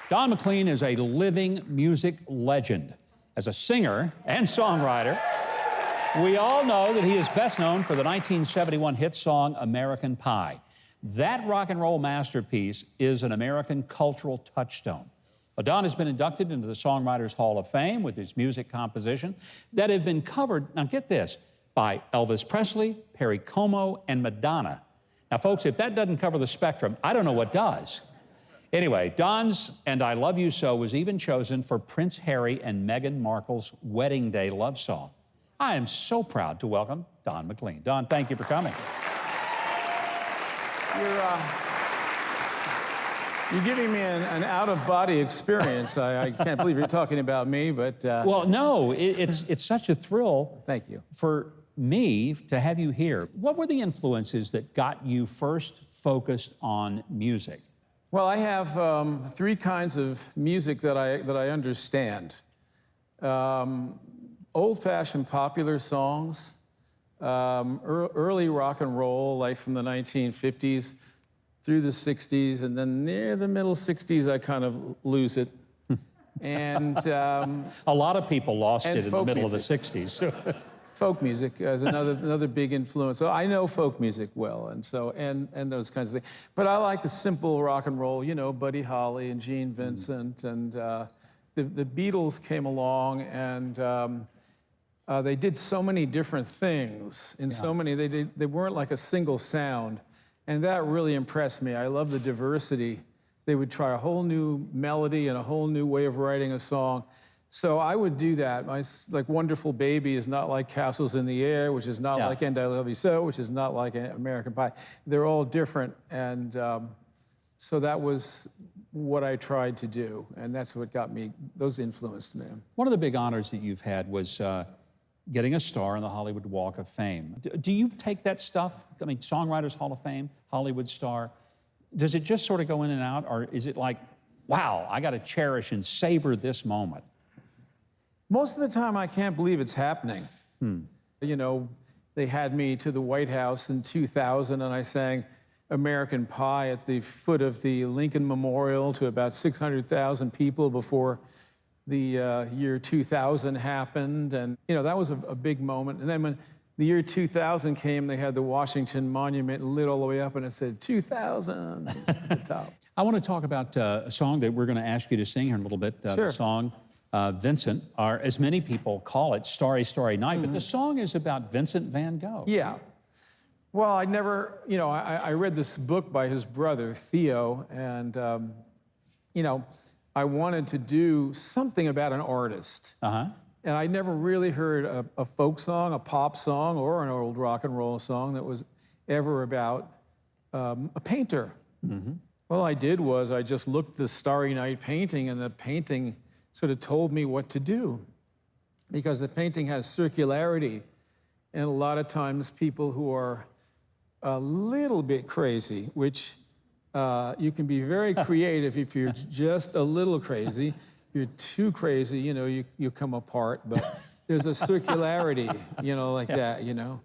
Don McLean is a living music legend. As a singer and songwriter, we all know that he is best known for the 1971 hit song, American Pie. That rock and roll masterpiece is an American cultural touchstone. Don has been inducted into the Songwriter Hall of Fame with his music composition that have been covered, now get this, by Elvis Presley, Perry Como, and Madonna. Now, folks, if that doesn't cover the spectrum, I don't know what does. Anyway, Don's And I Love You So was even chosen for Prince Harry and Meghan Markle's wedding day love song. I am so proud to welcome Don McLean. Don, thank you for coming. You're giving me an out-of-body experience. I can't believe you're talking about me, but... Well, no, it's such a thrill. Thank you. For me to have you here. What were the influences that got you first focused on music? Well, I have three kinds of music that I understand. Old-fashioned popular songs, early rock and roll, like from the 1950s through the 60s, and then near the middle 60s, I kind of lose it. And a lot of people lost it in the middle music. of the 60s. Folk music is another big influence. So I know folk music well, and those kinds of things. But I like the simple rock and roll, you know, Buddy Holly and Gene Vincent, and the Beatles came along, and they did so many different things. In so many, they weren't like a single sound, and that really impressed me. I love the diversity. They would try a whole new melody and a whole new way of writing a song. So I would do that. Like Wonderful Baby is not like Castles in the Air, which is not like And I Love You So, which is not like American Pie. They're all different, and so that was what I tried to do, and that's what got me, those influenced me. One of the big honors that you've had was getting a star in the Hollywood Walk of Fame. Do you take that stuff, I mean, Songwriters Hall of Fame, Hollywood star, does it just sort of go in and out, or is it like, wow, I got to cherish and savor this moment? Most of the time, I can't believe it's happening. You know, they had me to the White House in 2000, and I sang American Pie at the foot of the Lincoln Memorial to about 600,000 people before the year 2000 happened. And, you know, that was a big moment. And then when the year 2000 came, they had the Washington Monument lit all the way up, and it said 2000 at the top. I want to talk about a song that we're going to ask you to sing here in a little bit. Sure. The song, Vincent, or as many people call it, Starry, Starry Night, but the song is about Vincent van Gogh. Yeah. Well, I never, you know, I read this book by his brother, Theo, and, you know, I wanted to do something about an artist. And I never really heard a folk song, a pop song, or an old rock and roll song that was ever about a painter. All I did was I just looked at the Starry Night painting, and the painting sort of told me what to do, because the painting has circularity, and a lot of times people who are a little bit crazy, which you can be very creative if you're just a little crazy. If you're too crazy, you know, you come apart, but there's a circularity, you know, like that, you know.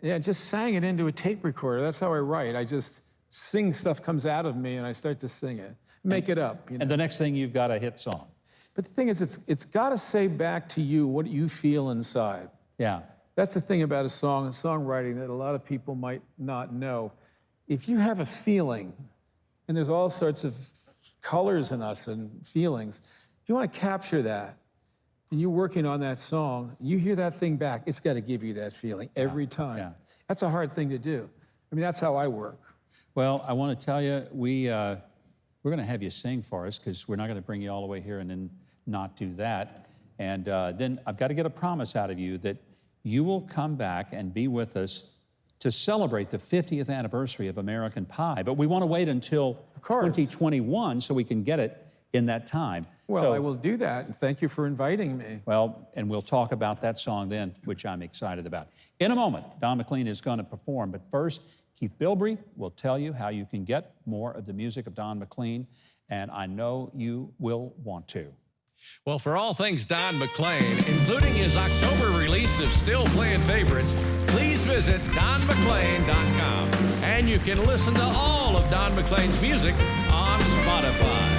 Yeah, just sang it into a tape recorder. That's how I write. I just sing, stuff comes out of me, and I start to sing it, make it up. You know? And the next thing, you've got a hit song. But the thing is, it's got to say back to you what you feel inside. Yeah. That's the thing about a song and songwriting that a lot of people might not know. If you have a feeling, and there's all sorts of colors in us and feelings, if you want to capture that, and you're working on that song, you hear that thing back, it's got to give you that feeling every time. Yeah. That's a hard thing to do. I mean, that's how I work. Well, I want to tell you, we're going to have you sing for us, because we're not going to bring you all the way here and then not do that. And then I've got to get a promise out of you that you will come back and be with us to celebrate the 50th anniversary of American Pie. But we want to wait until 2021 so we can get it in that time. Well, so, I will do that, and thank you for inviting me. Well, and we'll talk about that song then, which I'm excited about. In a moment, Don McLean is going to perform, but first, Keith Bilbrey will tell you how you can get more of the music of Don McLean, and I know you will want to. Well, for all things Don McLean, including his October release of Still Playing Favorites, please visit donmclean.com. And you can listen to all of Don McLean's music on Spotify.